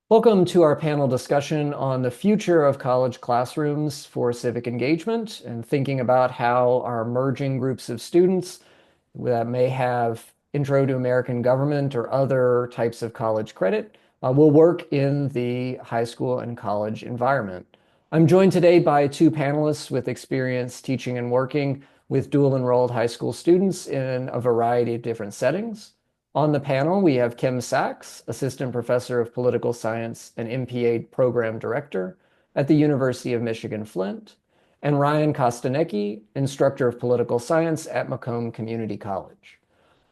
Welcome to our panel discussion on the future of college classrooms for civic engagement and thinking about how our emerging groups of students that may have Intro to American Government or other types of college credit will work in the high school and college environment. I'm joined today by two panelists with experience teaching and working with dual enrolled high school students in a variety of different settings. On the panel, we have Kim Sachs, Assistant Professor of Political Science and MPA Program Director at the University of Michigan Flint, and Ryan Kostanecki, Instructor of Political Science at Macomb Community College.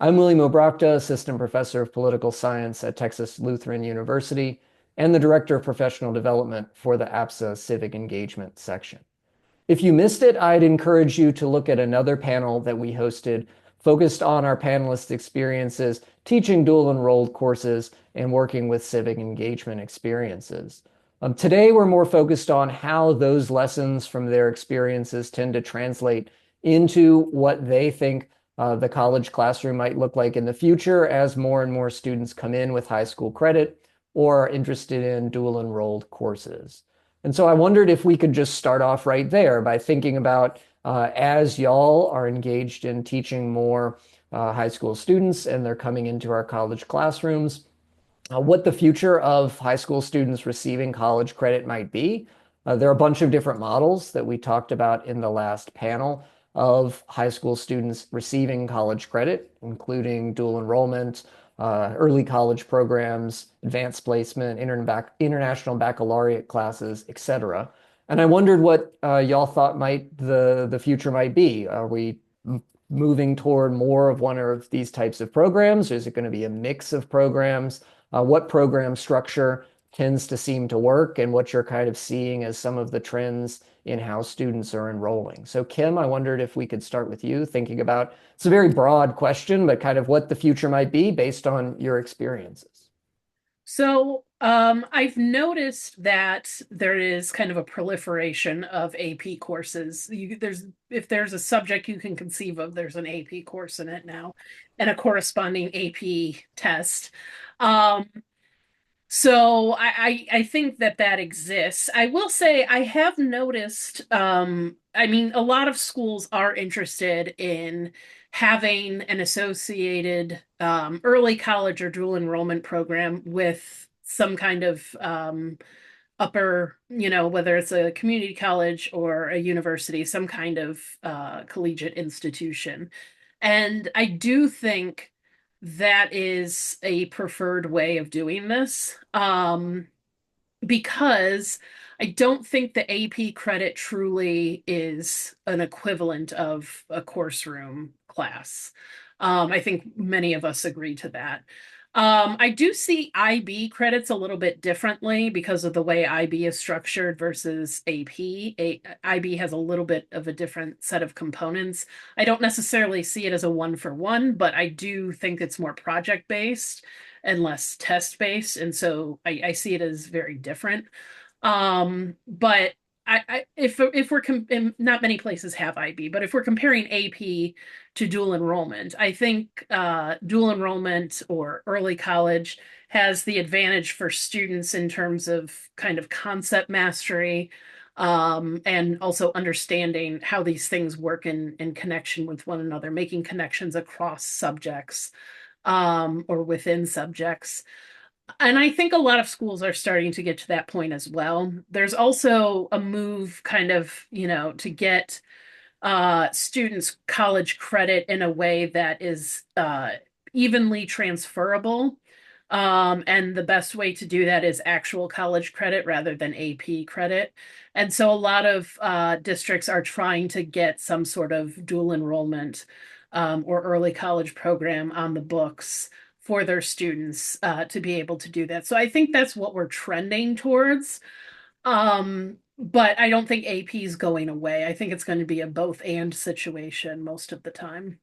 I'm William Obrochta, Assistant Professor of Political Science at Texas Lutheran University and the Director of Professional Development for the APSA Civic Engagement section. If you missed it, I'd encourage you to look at another panel that we hosted focused on our panelists' experiences teaching dual enrolled courses and working with civic engagement experiences. Today, we're more focused on how those lessons from their experiences tend to translate into what they think the college classroom might look like in the future as more and more students come in with high school credit or are interested in dual enrolled courses. And so I wondered if we could just start off right there by thinking about as y'all are engaged in teaching more high school students and they're coming into our college classrooms, what the future of high school students receiving college credit might be. There are a bunch of different models that we talked about in the last panel of high school students receiving college credit, including dual enrollment, early college programs, advanced placement, international baccalaureate classes, etc. And I wondered what y'all thought might the future might be. Are we moving toward more of one of these types of programs? Is it going to be a mix of programs? What program structure tends to seem to work, and what you're kind of seeing as some of the trends in how students are enrolling. So Kim, I wondered if we could start with you, thinking about, it's a very broad question, but kind of what the future might be based on your experiences. I've noticed that there is kind of a proliferation of AP courses. If there's a subject you can conceive of, there's an AP course in it now, and a corresponding AP test. Um, I think that that exists. I will say I have noticed, I mean, a lot of schools are interested in having an associated early college or dual enrollment program with some kind of upper, whether it's a community college or a university, some kind of collegiate institution. And I do think that is a preferred way of doing this, because I don't think the AP credit truly is an equivalent of a course room class. I think many of us agree to that. I do see IB credits a little bit differently because of the way IB is structured versus AP. IB has a little bit of a different set of components. I don't necessarily see it as a one for one, but I do think it's more project based and less test based. And so I see it as very different. But if we're not many places have IB, but if we're comparing AP to dual enrollment, I think dual enrollment or early college has the advantage for students in terms of kind of concept mastery, and also understanding how these things work in connection with one another, making connections across subjects, or within subjects. And I think a lot of schools are starting to get to that point as well. There's also a move kind of, to get students college credit in a way that is evenly transferable. And the best way to do that is actual college credit rather than AP credit. And so a lot of districts are trying to get some sort of dual enrollment or early college program on the books for their students to be able to do that. So I think that's what we're trending towards. But I don't think AP is going away. I think it's going to be a both and situation most of the time.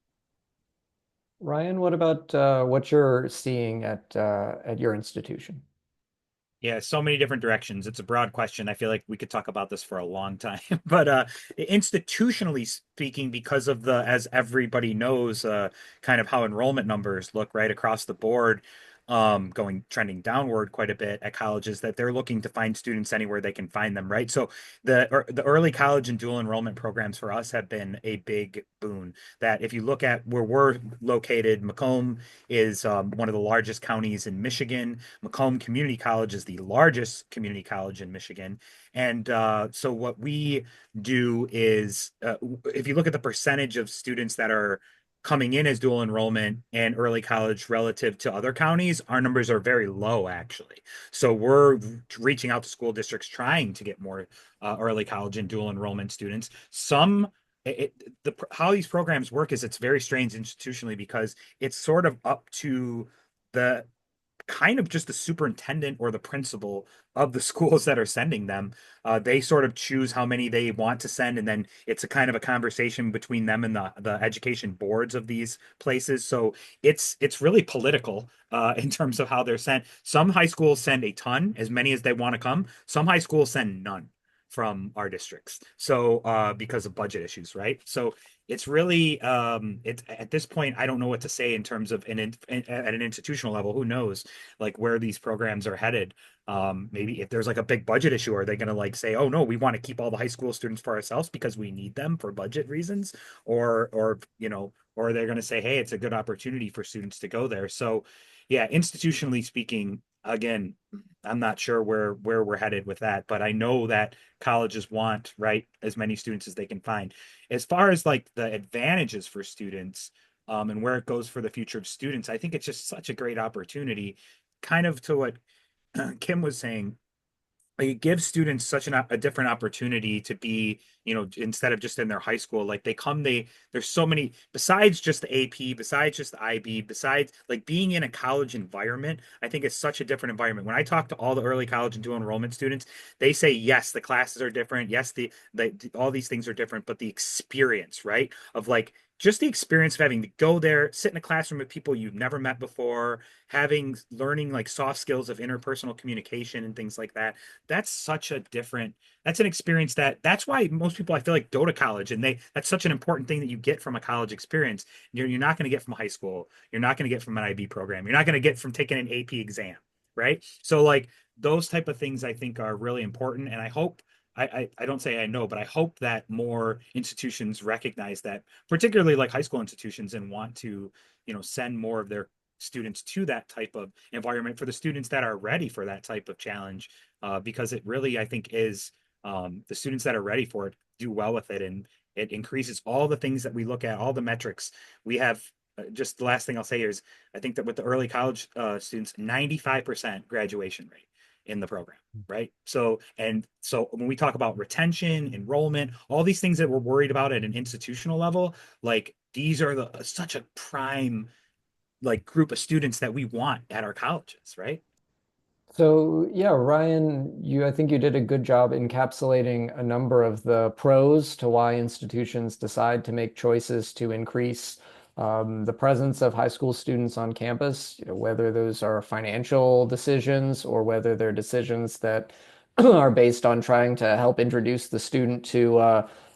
Ryan, what about what you're seeing at your institution? Yeah, so many different directions. It's a broad question. I feel like we could talk about this for a long time. But institutionally speaking, because of as everybody knows, kind of how enrollment numbers look right across the board, going trending downward quite a bit at colleges, that they're looking to find students anywhere they can find them, right? So the early college and dual enrollment programs for us have been a big boon. That if you look at where we're located, Macomb is one of the largest counties in Michigan. Macomb Community College is the largest community college in Michigan. And so what we do is, if you look at the percentage of students that are coming in as dual enrollment and early college relative to other counties, our numbers are very low, actually. So we're reaching out to school districts trying to get more early college and dual enrollment students. How these programs work is it's very strange institutionally, because it's sort of up to the kind of just the superintendent or the principal of the schools that are sending them. They sort of choose how many they want to send, and then it's a kind of a conversation between them and the education boards of these places. So it's really political in terms of how they're sent. Some high schools send a ton, as many as they want to come. Some high schools send none from our districts. So because of budget issues, right? So it's really it's at this point I don't know what to say in terms of at an institutional level. Who knows like where these programs are headed? Maybe if there's like a big budget issue, are they going to like say, oh no, we want to keep all the high school students for ourselves because we need them for budget reasons, or or they're going to say, hey, it's a good opportunity for students to go there. So yeah, institutionally speaking, again, I'm not sure where we're headed with that, but I know that colleges want, right, as many students as they can find. As far as like the advantages for students, and where it goes for the future of students, I think it's just such a great opportunity, kind of to what Kim was saying. Like, it gives students such a different opportunity to be, instead of just in their high school, like there's so many, besides just the AP, besides just the IB, besides like being in a college environment. I think it's such a different environment. When I talk to all the early college and dual enrollment students, they say, yes, the classes are different. Yes, all these things are different, but the experience, right? Of like, just the experience of having to go there, sit in a classroom with people you've never met before, learning like soft skills of interpersonal communication and things like that. That's such a different, that's an experience that's why most people I feel like go to college, and that's such an important thing that you get from a college experience. You're not going to get from high school. You're not going to get from an IB program. You're not going to get from taking an AP exam, right? So like those type of things I think are really important. And I hope, I don't say I know, but I hope that more institutions recognize that, particularly like high school institutions, and want to, send more of their students to that type of environment for the students that are ready for that type of challenge, because it really, I think, is the students that are ready for it do well with it, and it increases all the things that we look at, all the metrics we have. Just the last thing I'll say is, I think that with the early college students, 95% graduation rate in the program, right? So when we talk about retention, enrollment, all these things that we're worried about at an institutional level, like these are such a prime like group of students that we want at our colleges, right? So yeah, Ryan, I think you did a good job encapsulating a number of the pros to why institutions decide to make choices to increase the presence of high school students on campus, whether those are financial decisions or whether they're decisions that are based on trying to help introduce the student to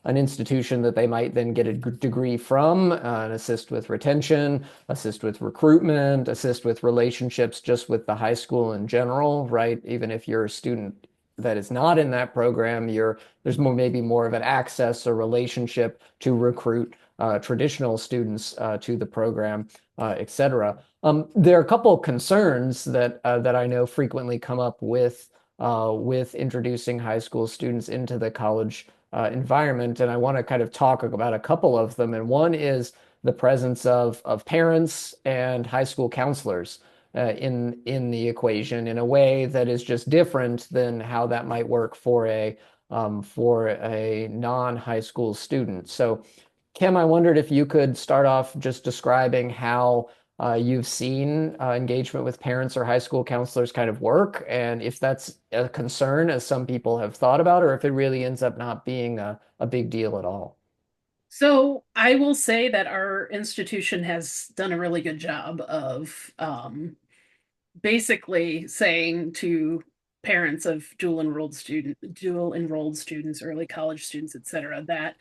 an institution that they might then get a degree from, and assist with retention, assist with recruitment, assist with relationships just with the high school in general, right? Even if you're a student that is not in that program, there's maybe more of an access or relationship to recruit traditional students to the program, et cetera. There are a couple of concerns that I know frequently come up with introducing high school students into the college environment, and I want to kind of talk about a couple of them. And one is the presence of parents and high school counselors in the equation in a way that is just different than how that might work for a non-high school student. So, Kim, I wondered if you could start off just describing how you've seen engagement with parents or high school counselors kind of work, and if that's a concern, as some people have thought about, or if it really ends up not being a big deal at all. So I will say that our institution has done a really good job of basically saying to parents of dual enrolled students, early college students, et cetera, that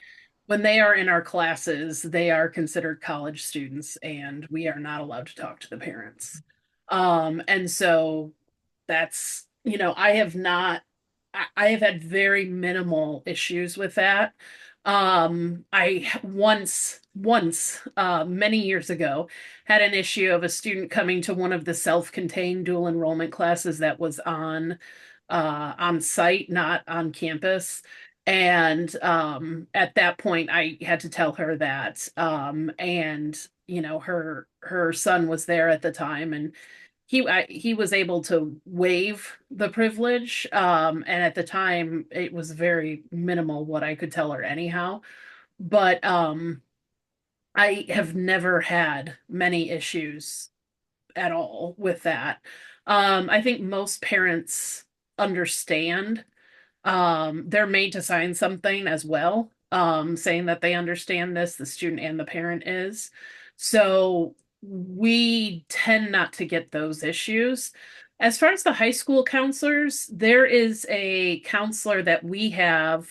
when they are in our classes, they are considered college students and we are not allowed to talk to the parents. And so that's, I have had very minimal issues with that. I once, many years ago, had an issue of a student coming to one of the self-contained dual enrollment classes that was on site, not on campus. And at that point, I had to tell her that. And her son was there at the time, and he was able to waive the privilege. And at the time, it was very minimal what I could tell her anyhow. But I have never had many issues at all with that. I think most parents understand. They're made to sign something as well, saying that they understand this, the student and the parent is. So we tend not to get those issues. As far as the high school counselors, there is a counselor that we have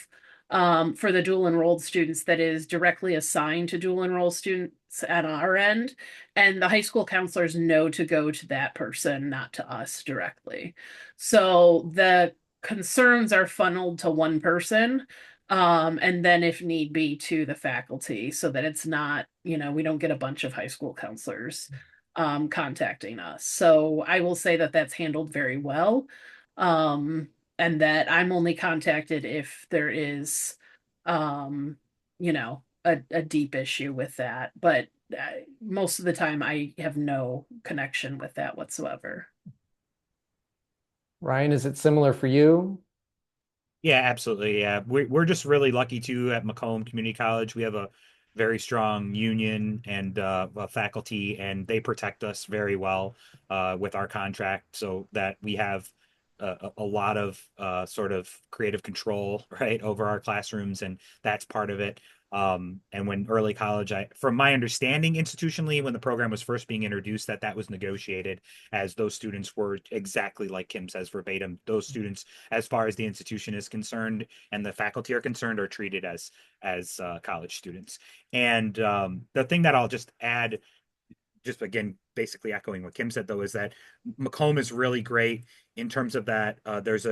for the dual enrolled students that is directly assigned to dual enrolled students at our end. And the high school counselors know to go to that person, not to us directly. So the concerns are funneled to one person, and then if need be to the faculty, so that it's not, we don't get a bunch of high school counselors contacting us. So I will say that that's handled very well, and that I'm only contacted if there is, a deep issue with that. But most of the time, I have no connection with that whatsoever. Ryan, is it similar for you? Yeah, absolutely. Yeah, we're just really lucky too at Macomb Community College. We have a very strong union and faculty, and they protect us very well with our contract, so that we have a lot of sort of creative control, right, over our classrooms, and that's part of it. And when early college, from my understanding, institutionally, when the program was first being introduced, that was negotiated, as those students were exactly like Kim says verbatim. Those students, as far as the institution is concerned and the faculty are concerned, are treated as college students. And the thing that I'll just add, just again, basically echoing what Kim said, though, is that Macomb is really great in terms of that. There's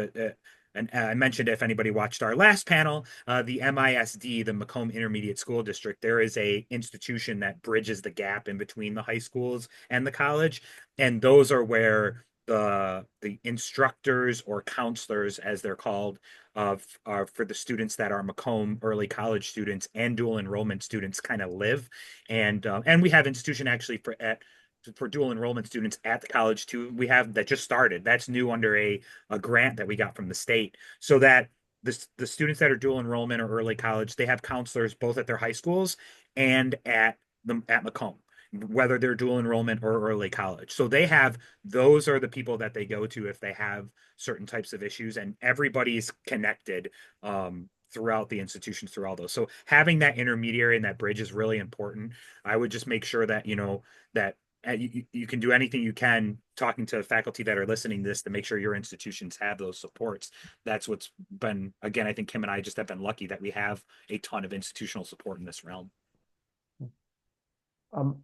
and I mentioned, if anybody watched our last panel, the MISD, the Macomb Intermediate School District, there is a institution that bridges the gap in between the high schools and the college, and those are where the instructors or counselors, as they're called, for the students that are Macomb early college students and dual enrollment students, kind of live. And we have institution actually for dual enrollment students at the college too. We have that just started. That's new under a grant that we got from the state, so that the students that are dual enrollment or early college, they have counselors both at their high schools and at Macomb, whether they're dual enrollment or early college. So those are the people that they go to if they have certain types of issues, and everybody's connected throughout the institution through all those. So having that intermediary and that bridge is really important. I would just make sure that that you can do anything you can, talking to faculty that are listening to this, to make sure your institutions have those supports. That's what's been, again, I think Kim and I just have been lucky that we have a ton of institutional support in this realm. Um,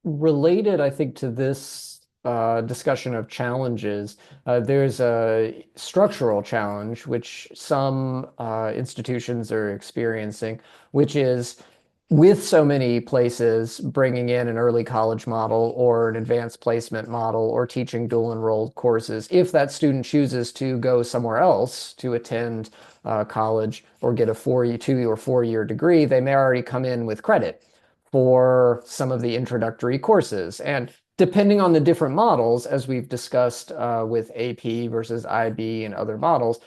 Related, I think, to this discussion of challenges, there's a structural challenge which some institutions are experiencing, which is, with so many places bringing in an early college model or an advanced placement model or teaching dual enrolled courses, if that student chooses to go somewhere else to attend college or get a 2 or 4 year degree, they may already come in with credit for some of the introductory courses. And depending on the different models, as we've discussed with AP versus IB and other models,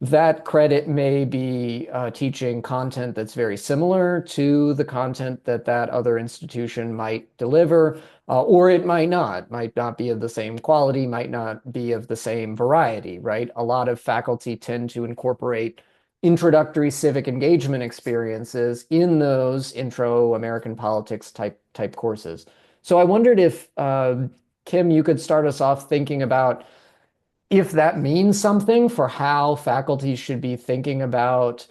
that credit may be teaching content that's very similar to the content that other institution might deliver, or it might not be of the same quality, might not be of the same variety, right? A lot of faculty tend to incorporate introductory civic engagement experiences in those intro American politics type courses. So I wondered if, Kim, you could start us off thinking about if that means something for how faculty should be thinking about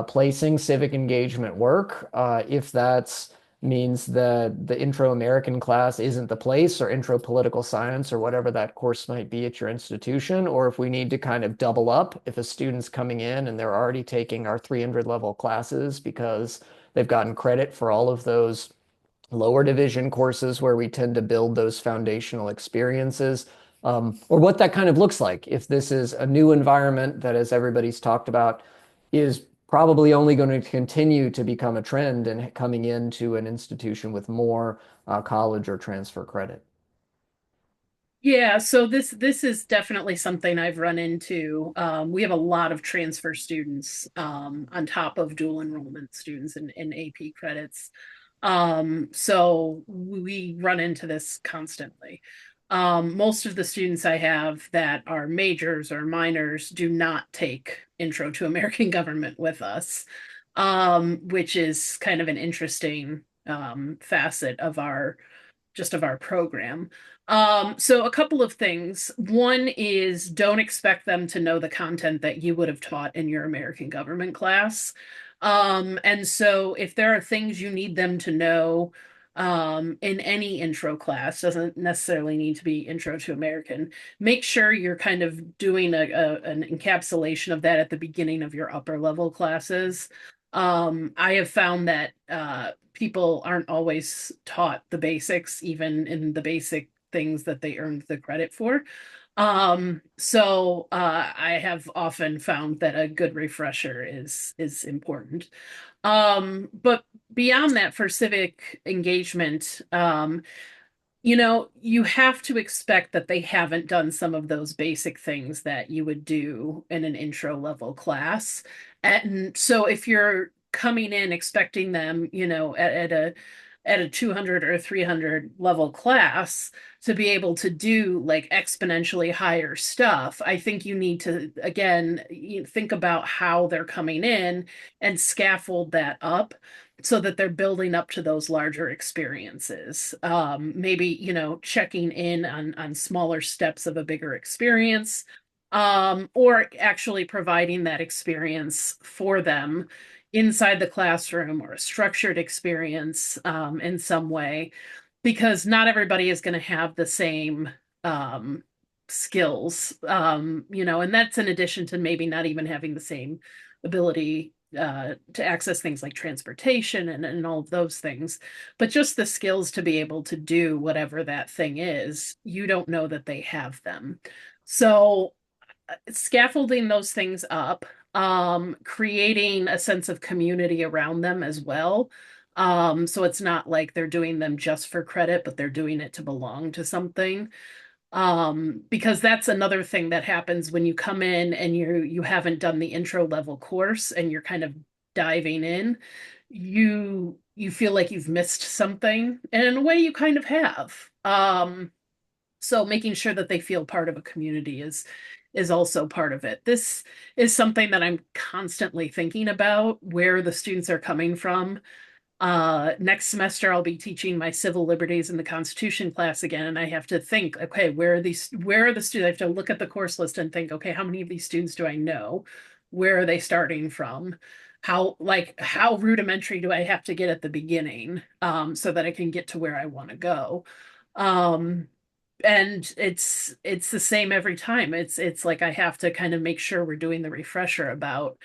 placing civic engagement work, if that's means that the intro American class isn't the place, or intro political science, or whatever that course might be at your institution, or if we need to kind of double up if a student's coming in and they're already taking our 300 level classes because they've gotten credit for all of those lower division courses where we tend to build those foundational experiences, or what that kind of looks like. If this is a new environment that, as everybody's talked about, is probably only going to continue to become a trend and coming into an institution with more college or transfer credit. Yeah, so this is definitely something I've run into. We have a lot of transfer students on top of dual enrollment students in AP credits. So we run into this constantly. Most of the students I have that are majors or minors do not take Intro to American Government with us, which is kind of an interesting facet of our program. So a couple of things. One is don't expect them to know the content that you would have taught in your American government class. And so if there are things you need them to know in any intro class, doesn't necessarily need to be intro to American, make sure you're kind of doing an encapsulation of that at the beginning of your upper level classes. I have found that people aren't always taught the basics, even in the basic things that they earned the credit for. I have often found that a good refresher is important. But beyond that, for civic engagement, you have to expect that they haven't done some of those basic things that you would do in an intro level class. And so if you're coming in expecting them, at a 200 or 300 level class to be able to do like exponentially higher stuff, I think you need to, again, think about how they're coming in and scaffold that up so that they're building up to those larger experiences. Maybe, checking in on smaller steps of a bigger experience, or actually providing that experience for them inside the classroom, or a structured experience in some way, because not everybody is going to have the same skills, and that's in addition to maybe not even having the same ability to access things like transportation and all of those things, but just the skills to be able to do whatever that thing is, you don't know that they have them. So scaffolding those things up, creating a sense of community around them as well. So it's not like they're doing them just for credit, but they're doing it to belong to something. Because that's another thing that happens when you come in and you haven't done the intro level course and you're kind of diving in. You feel like you've missed something, and in a way you kind of have. So making sure that they feel part of a community is also part of it. This is something that I'm constantly thinking about, where the students are coming from. Next semester, I'll be teaching my civil liberties and the Constitution class again, and I have to think, okay, where are the students? I have to look at the course list and think, okay, how many of these students do I know? Where are they starting from? How rudimentary do I have to get at the beginning, so that I can get to where I want to go? Um, and it's the same every time. It's like I have to kind of make sure we're doing the refresher about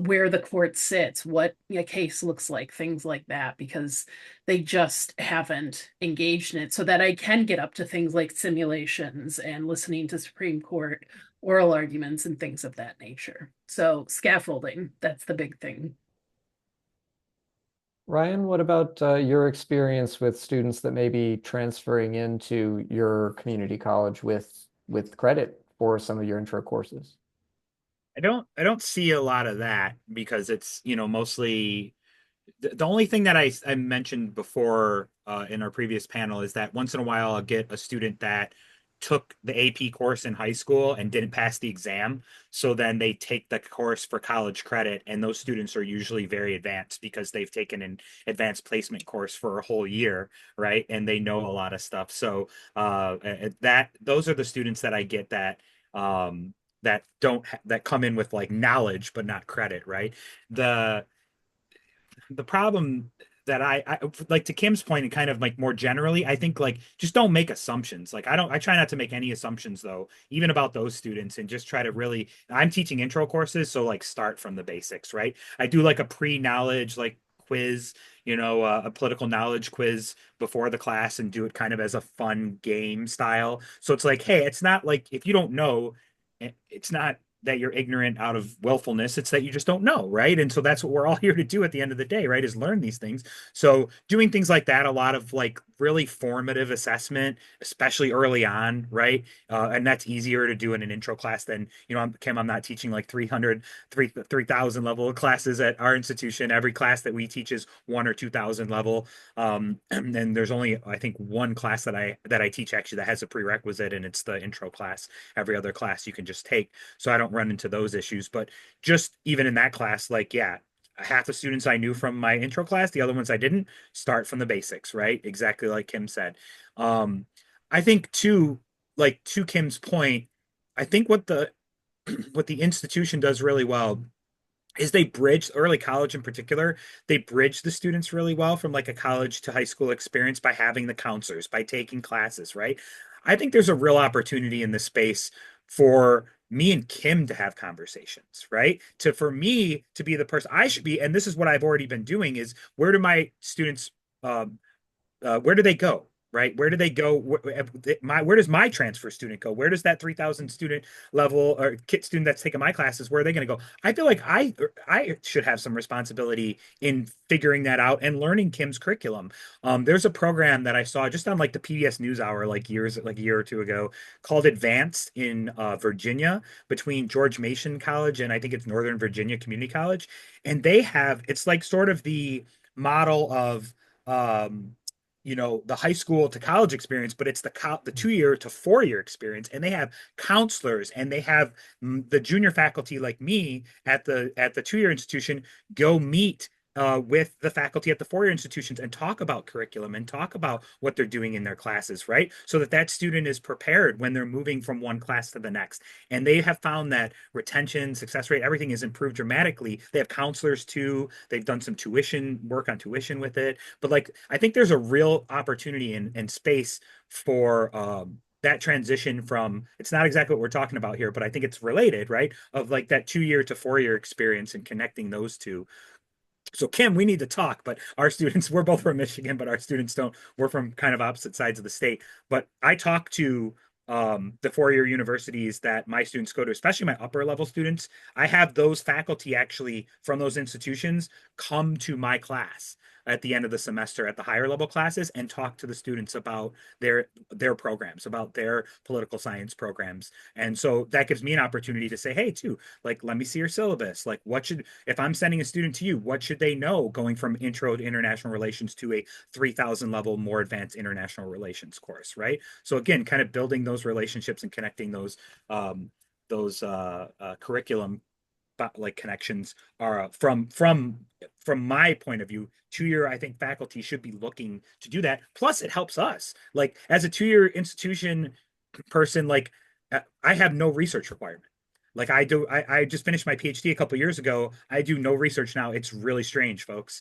where the court sits, what a case looks like, things like that, because they just haven't engaged in it, so that I can get up to things like simulations and listening to Supreme Court oral arguments and things of that nature. So scaffolding, that's the big thing. Ryan, what about your experience with students that may be transferring into your community college with credit for some of your intro courses? I don't see a lot of that because it's, mostly the only thing that I mentioned before in our previous panel is that once in a while I'll get a student that took the AP course in high school and didn't pass the exam. So then they take the course for college credit, and those students are usually very advanced because they've taken an advanced placement course for a whole year, right? And they know a lot of stuff. So that those are the students that I get that that that come in with like knowledge but not credit, right? The the problem that I like to Kim's point and kind of like more generally, I think like just don't make assumptions. Like I try not to make any assumptions though, even about those students, and just try to really, I'm teaching intro courses, so like start from the basics, right? I do like a pre-knowledge like quiz, a political knowledge quiz before the class and do it kind of as a fun game style. So it's like, hey, it's not like if you don't know, it's not that you're ignorant out of willfulness. It's that you just don't know, right? And so that's what we're all here to do at the end of the day, right? Is learn these things. So doing things like that, a lot of like really formative assessment, especially early on, right? And that's easier to do in an intro class than, Kim, I'm not teaching like 3,000 level classes at our institution. Every class that we teach is 1 or 2,000 level. And there's only, I think, one class that I teach actually that has a prerequisite, and it's the intro class. Every other class you can just take, so I don't run into those issues. But just even in that class, like, yeah, half the students I knew from my intro class, the other ones I didn't. Start from the basics, right? Exactly like Kim said. Um, I think too, like to Kim's point, I think what the institution does really well is they bridge early college in particular. They bridge the students really well from like a college to high school experience by having the counselors, by taking classes, right? I think there's a real opportunity in this space for me and Kim to have conversations, right? To For me to be the person I should be, and this is what I've already been doing, is where do my students where do they go? Right? Where do they go? Where does my transfer student go? Where does that 3,000 student level or kit student that's taking my classes? Where are they going to go? I feel like I should have some responsibility in figuring that out and learning Kim's curriculum. There's a program that I saw just on like the PBS NewsHour like a year or two ago called Advanced in Virginia, between George Mason College and I think it's Northern Virginia Community College, and it's like sort of the model of um the high school to college experience, but it's the 2 year to 4 year experience, and they have counselors, and they have the junior faculty like me at the 2 year institution go meet with the faculty at the 4 year institutions and talk about curriculum and talk about what they're doing in their classes, right? So that that student is prepared when they're moving from one class to the next. And they have found that retention, success rate, everything is improved dramatically. They have counselors too. They've done some tuition work on tuition with it. But like, I think there's a real opportunity in space for that transition from, it's not exactly what we're talking about here, but I think it's related, right? Of like that 2 year to 4 year experience and connecting those two. So Kim, we need to talk, but our students, we're both from Michigan, but our students don't, we're from kind of opposite sides of the state. But I talk to the 4 year universities that my students go to, especially my upper level students. I have those faculty actually from those institutions come to my class at the end of the semester at the higher level classes and talk to the students about their programs, about their political science programs. And so that gives me an opportunity to say, hey, too, like, let me see your syllabus. Like, if I'm sending a student to you, what should they know going from intro to international relations to a 3,000 level more advanced international relations course, right? So again, kind of building those relationships and connecting those curriculum like connections are from my point of view. 2 year, I think faculty should be looking to do that. Plus, it helps us. Like as a 2 year institution person, like I have no research requirement. Like I just finished my PhD a couple years ago. I do no research now. It's really strange, folks.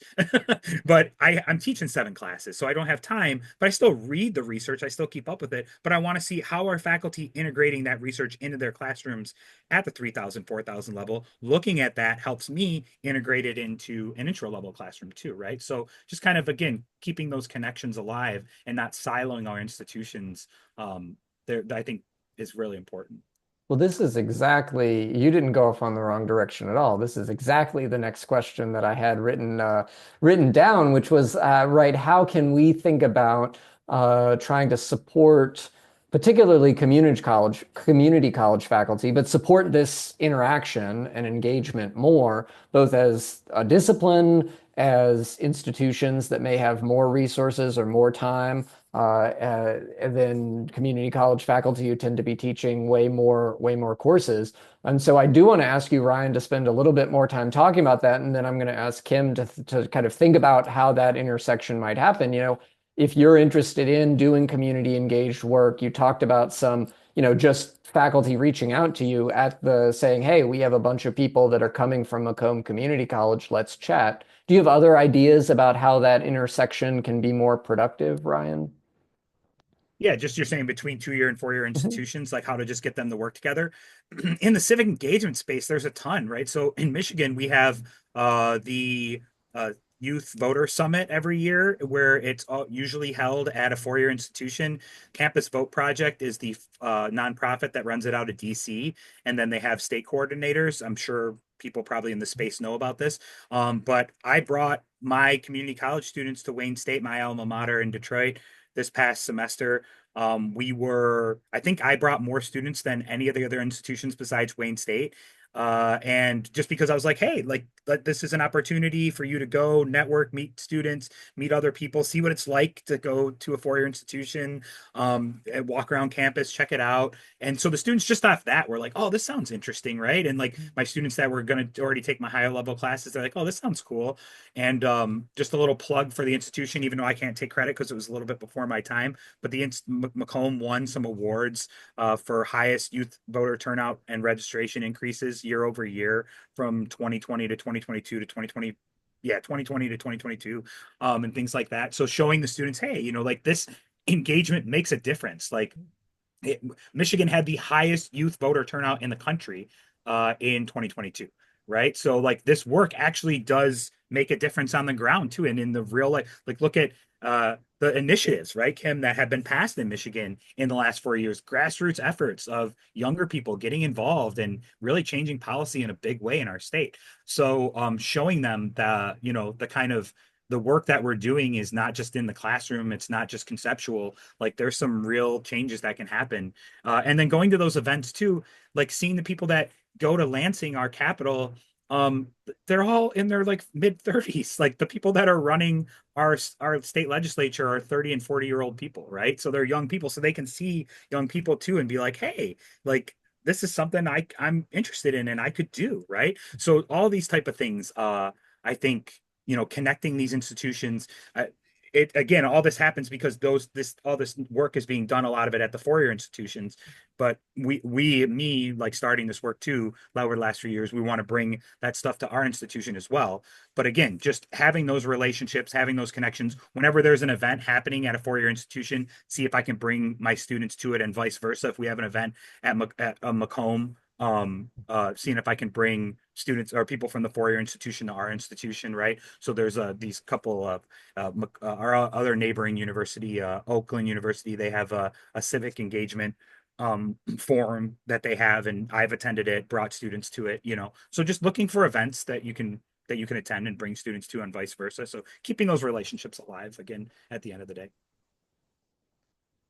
But I'm teaching 7 classes, so I don't have time, but I still read the research. I still keep up with it, but I want to see how are faculty integrating that research into their classrooms at the 3,000, 4,000 level. Looking at that helps me integrate it into an intro level classroom too, right? So just kind of, again, keeping those connections alive and not siloing our institutions, there, I think is really important. Well, this is exactly, you didn't go off on the wrong direction at all. This is exactly the next question that I had written down, which was, right, how can we think about trying to support particularly community college faculty, but support this interaction and engagement more, both as a discipline, as institutions that may have more resources or more time than community college faculty who tend to be teaching way more courses. And so I do want to ask you, Ryan, to spend a little bit more time talking about that, and then I'm going to ask Kim to kind of think about how that intersection might happen. If you're interested in doing community engaged work, you talked about some just faculty reaching out to you at the saying, hey, we have a bunch of people that are coming from Macomb Community College, let's chat. Do you have other ideas about how that intersection can be more productive, Ryan? Yeah, just you're saying between 2-year and 4-year Mhm. institutions, like how to just get them to work together. In the civic engagement space, there's a ton, right? So in Michigan, we have the Youth Voter Summit every year, where it's usually held at a 4-year institution. Campus Vote Project is the nonprofit that runs it out of DC, and then they have state coordinators. I'm sure people probably in the space know about this. But I brought my community college students to Wayne State, my alma mater in Detroit, this past semester. I think I brought more students than any of the other institutions besides Wayne State. And just because I was like, hey, like, this is an opportunity for you to go network, meet students, meet other people, see what it's like to go to a 4-year institution, and walk around campus, check it out. And so the students just off that were like, oh, this sounds interesting, right? And like my students that were going to already take my higher level classes, they're like, oh, this sounds cool. And just a little plug for the institution, even though I can't take credit because it was a little bit before my time, but the Macomb won some awards for highest youth voter turnout and registration increases year over year from 2020 to 2022 to 2020. Yeah, 2020 to 2022, and things like that. So showing the students, hey, like this engagement makes a difference. Like it, Michigan had the highest youth voter turnout in the country in 2022, right? So like this work actually does make a difference on the ground too, and in the real life. Like look at the initiatives, right, Kim, that have been passed in Michigan in the last 4 years, grassroots efforts of younger people getting involved and really changing policy in a big way in our state. So showing them the kind of the work that we're doing is not just in the classroom, it's not just conceptual, like there's some real changes that can happen. And then going to those events too, like seeing the people that go to Lansing, our capital, um they're all in their like mid 30s. Like the people that are running our state legislature are 30 and 40-year-old people, right? So they're young people, so they can see young people too and be like, hey, like this is something I'm interested in and I could do, right? So all these type of things, I think, connecting these institutions. It again, all this happens because all this work is being done, a lot of it at the 4-year institutions. But me, like starting this work too, over the last few years, we want to bring that stuff to our institution as well. But again, just having those relationships, having those connections, whenever there's an event happening at a 4-year institution, see if I can bring my students to it, and vice versa. If we have an event at Macomb, seeing if I can bring students or people from the 4-year institution to our institution, right? So there's these couple of our other neighboring university, Oakland University, they have a civic engagement forum that they have, and I've attended it, brought students to it. So just looking for events that you can attend and bring students to, and vice versa. So keeping those relationships alive again at the end of the day.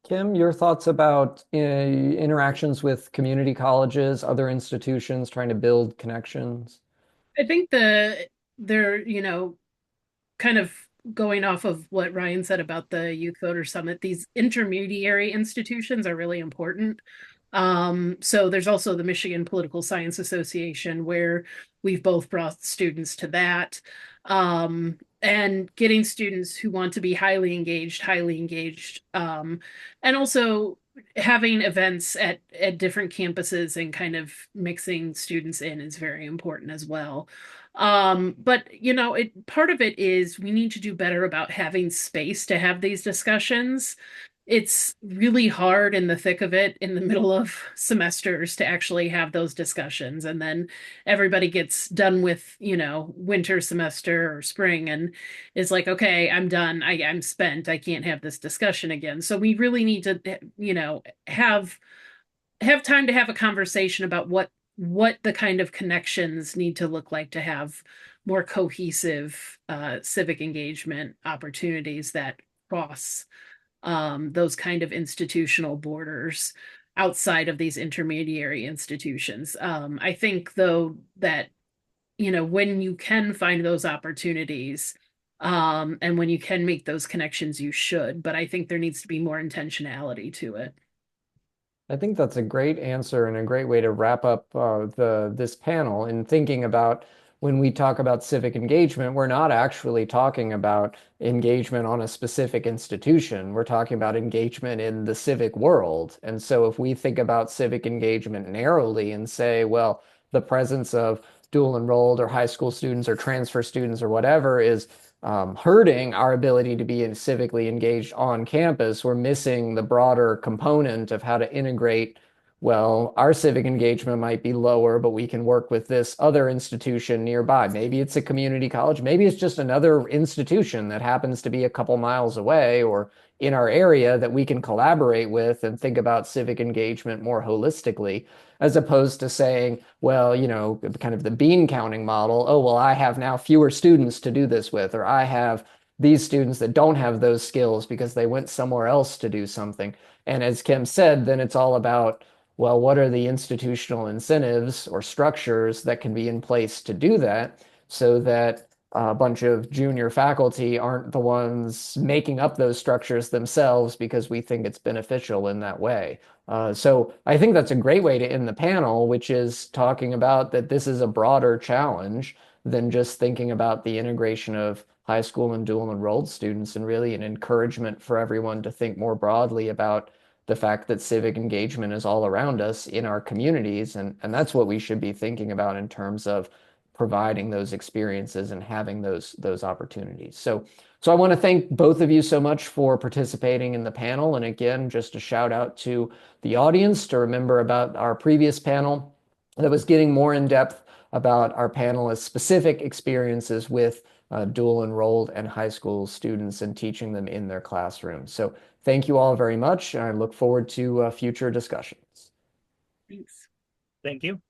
Kim, your thoughts about interactions with community colleges, other institutions, trying to build connections? I think they're, kind of going off of what Ryan said about the Youth Voter Summit, these intermediary institutions are really important. So there's also the Michigan Political Science Association, where we've both brought students to that. And getting students who want to be highly engaged, and also having events at different campuses and kind of mixing students in is very important as well. But it part of it is we need to do better about having space to have these discussions. It's really hard in the thick of it in the middle of semesters to actually have those discussions. And then everybody gets done with, winter semester or spring and is like, okay, I'm done. I'm spent. I can't have this discussion again. So we really need to, have time to have a conversation about what the kind of connections need to look like to have more cohesive civic engagement opportunities that cross those kind of institutional borders outside of these intermediary institutions. I think, though, that when you can find those opportunities, and when you can make those connections, you should. But I think there needs to be more intentionality to it. I think that's a great answer and a great way to wrap up this panel in thinking about when we talk about civic engagement, we're not actually talking about engagement on a specific institution. We're talking about engagement in the civic world. And so if we think about civic engagement narrowly and say, well, the presence of dual enrolled or high school students or transfer students or whatever is hurting our ability to be civically engaged on campus, we're missing the broader component of how to integrate. Well, our civic engagement might be lower, but we can work with this other institution nearby. Maybe it's a community college. Maybe it's just another institution that happens to be a couple miles away or in our area that we can collaborate with and think about civic engagement more holistically, as opposed to saying, well, kind of the bean counting model. Oh, well, I have now fewer students to do this with, or I have these students that don't have those skills because they went somewhere else to do something. And as Kim said, then it's all about, well, what are the institutional incentives or structures that can be in place to do that so that a bunch of junior faculty aren't the ones making up those structures themselves because we think it's beneficial in that way. So I think that's a great way to end the panel, which is talking about that this is a broader challenge than just thinking about the integration of high school and dual enrolled students, and really an encouragement for everyone to think more broadly about the fact that civic engagement is all around us in our communities. And that's what we should be thinking about in terms of providing those experiences and having those opportunities. So I want to thank both of you so much for participating in the panel. And again, just a shout out to the audience to remember about our previous panel that was getting more in depth about our panelists' specific experiences with dual enrolled and high school students and teaching them in their classrooms. So thank you all very much. I look forward to future discussions. Thanks. Thank you.